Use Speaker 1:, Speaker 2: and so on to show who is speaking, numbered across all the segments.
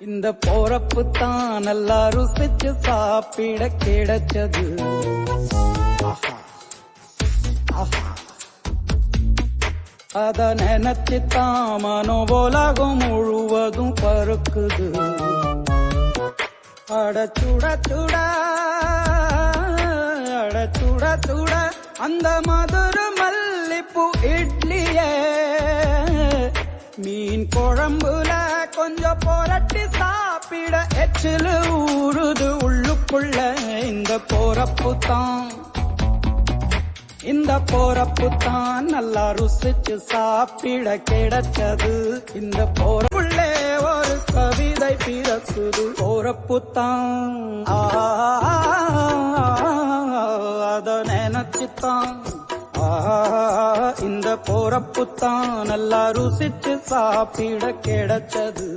Speaker 1: இந்த போறப்பு தான் நல்லா ருசிச்சு சாப்பிட கிடைச்சது. அத நினைச்சுத்தான் மனோபோலகம் முழுவதும் பருக்குது. அட சுட சுட அட சுட சுட அந்த மதுர மல்லிப்பூ இட்லியே மீன் குழம்புல கொஞ்சம் புரட்டி சாப்பிட எச்சிலு ஊறுது உள்ளுக்குள்ள. இந்த போறப்பு தான் நல்லா ருசிச்சு சாப்பிட கிடைச்சது. இந்த போறப்புள்ளே ஒரு கவிதை பிறக்குது. போறப்பு தான் அத நினைச்சுத்தான் இந்த போறப்பு தான் நல்லா ருசிச்சு சாப்பிட கிடைச்சது.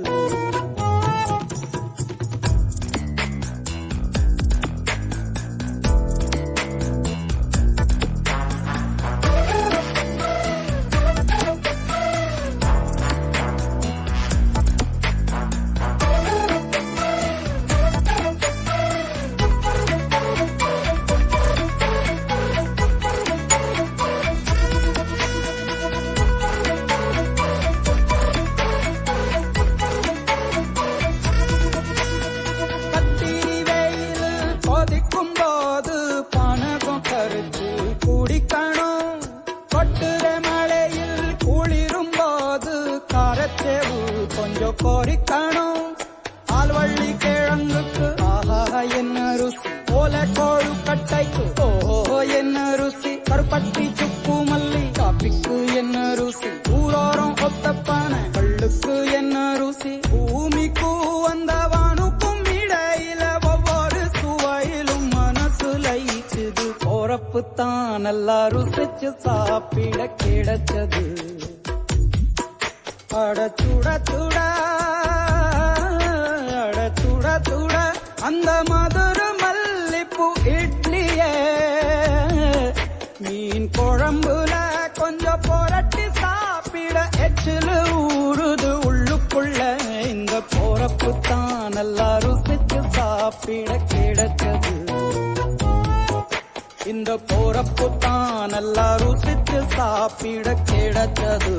Speaker 1: கொதிக்கும் போது பனகம் கரைச்சு குடிக்கணும். கொட்டுற மழையில் குளிரும் போது காரத்தேவு கொஞ்சம் கொறிக்கணும். ஆல்வள்ளி கிழங்குக்கு ஆஹா என்ன ருசி, ஓலை கோழு கட்டைக்கு ஓஹோ என்ன ருசி, கருப்பட்டி சுக்கு மல்லி காப்பிக்கு என்ன ருசி, ஊரோரம் ஒத்தப்பான கள்ளுக்கு என்ன ருசி, பூமிக்கு வந்தவானுக்கும் இடையில ஒவ்வொரு சுவையிலும் மனசு லயிச்சுது. போறப்பு தான் நல்லா ருசிச்சு சாப்பிட கிடைச்சது. அட சுட சுட அட சுட சுட அந்த மதுர மல்லிப்பூ இட்லியே மீன் குழம்புல கொஞ்சம் புரட்டி சாப்பிட எச்சிலு ஊறுது உள்ளுக்குள்ள. இந்த போறப்பு தான் நல்லா ருசிச்சு சாப்பிட கிடைச்சது. இந்த போறப்பு தான் நல்லா ருசிச்சு சாப்பிட கிடைச்சது.